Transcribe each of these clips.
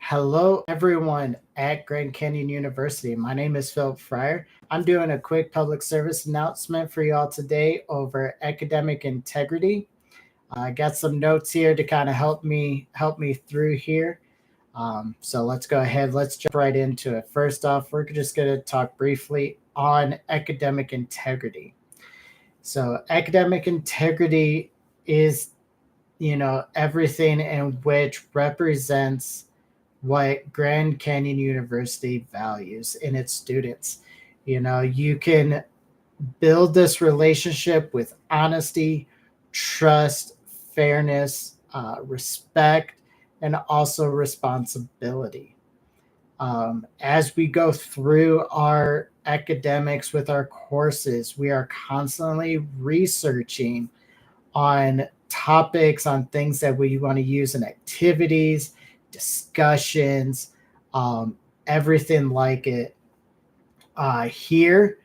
Hello, everyone at Grand Canyon University. My name is Philip Fryer. I'm doing a quick public service announcement for y'all today over academic integrity. I got some notes here to kind of help me through here. So let's go ahead. Let's jump right into it. First off, we're just going to talk briefly on academic integrity. So academic integrity is everything in which represents what Grand Canyon University values in its students. You can build this relationship with honesty, trust, fairness, respect, and also responsibility. As we go through our academics with our courses, we are constantly researching on topics, on things that we want to use in activities, discussions, um, everything like it. Here,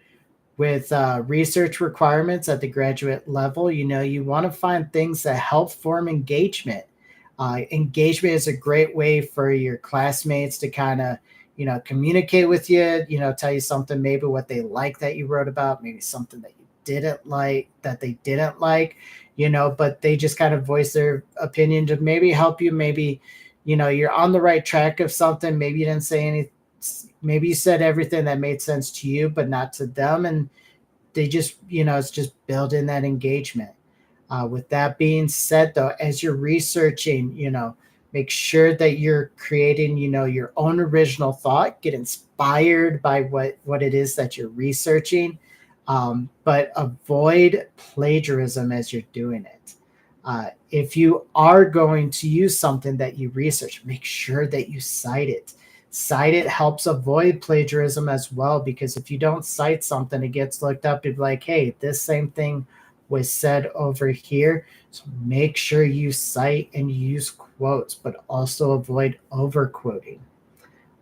with research requirements at the graduate level, you want to find things that help form engagement. Engagement is a great way for your classmates to kind of, communicate with you, tell you something, maybe what they like that you wrote about, maybe something that you didn't like, that they didn't like, but they just kind of voice their opinion to maybe help you. Maybe, you're on the right track of something. Maybe you didn't say anything. Maybe you said everything that made sense to you, but not to them. And they just, it's just building that engagement. With that being said, though, as you're researching, make sure that you're creating, your own original thought. Get inspired by what it is that you're researching, but avoid plagiarism as you're doing it. If you are going to use something that you research, make sure that you cite it. Cite it helps avoid plagiarism as well, because if you don't cite something, it gets looked up. It'd be like, hey, this same thing was said over here. So make sure you cite and use quotes, but also avoid overquoting.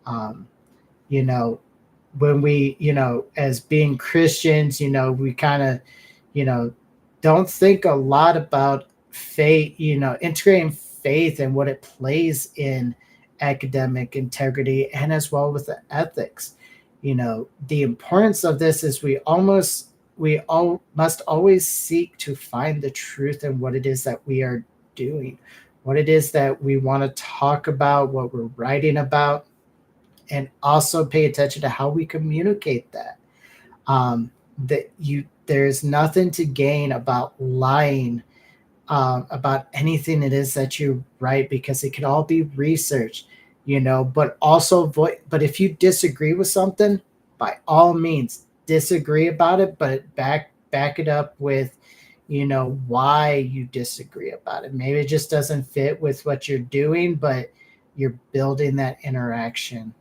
Um, you know, when we, as being Christians, we kind of, you know, don't think a lot about faith, integrating faith and what it plays in academic integrity and as well with the ethics. The importance of this is we all must always seek to find the truth in what it is that we are doing, what it is that we want to talk about, what we're writing about, and also pay attention to how we communicate that. There's nothing to gain about lying about anything it is that you write, because it can all be researched, but also but if you disagree with something, by all means disagree about it, but back it up with, why you disagree about it. Maybe it just doesn't fit with what you're doing, but you're building that interaction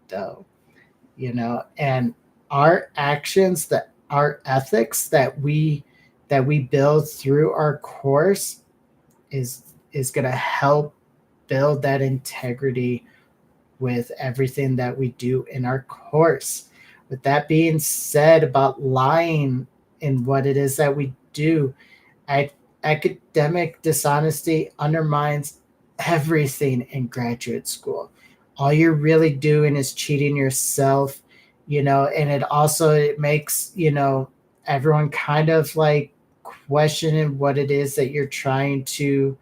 though, and our actions, that our ethics that we build through our course is going to help build that integrity with everything that we do in our course. With that being said, about lying in what it is that we do, academic dishonesty undermines everything in graduate school. All you're really doing is cheating yourself, and it makes, everyone kind of like questioning what it is that you're trying to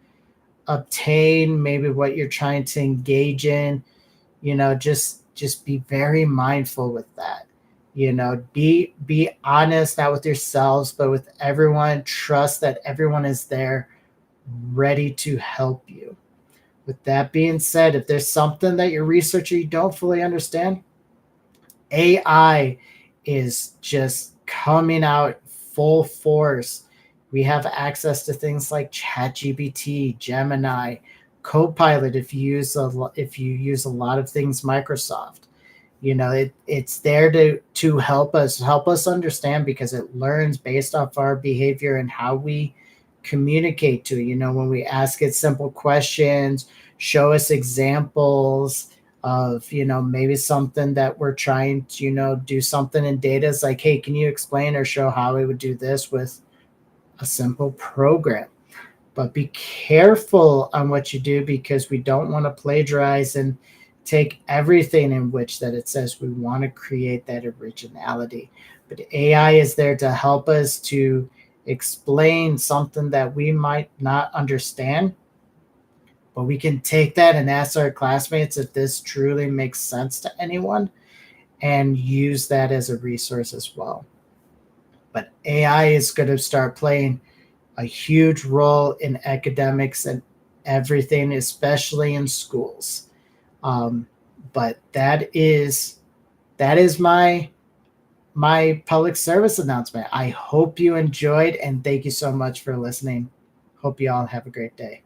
obtain, maybe what you're trying to engage in. Just be very mindful with that. Be honest, not with yourselves but with everyone. Trust that everyone is there ready to help you. With that being said, if there's something that you're researching you don't fully understand, AI is just coming out full force. We have access to things like ChatGPT, Gemini, Copilot. If you use a lot of things Microsoft, it's there to help us understand, because it learns based off our behavior and how we communicate to it. When we ask it simple questions, show us examples of, maybe something that we're trying to, do something in data. It's like, hey, can you explain or show how we would do this with a simple program? But be careful on what you do, because we don't want to plagiarize. And take everything in which that it says we want to create that originality. But AI is there to help us to explain something that we might not understand, but we can take that and ask our classmates if this truly makes sense to anyone and use that as a resource as well. But AI is going to start playing a huge role in academics and everything, especially in schools. Um, but that is my public service announcement. I hope you enjoyed, and thank you so much for listening. Hope you all have a great day.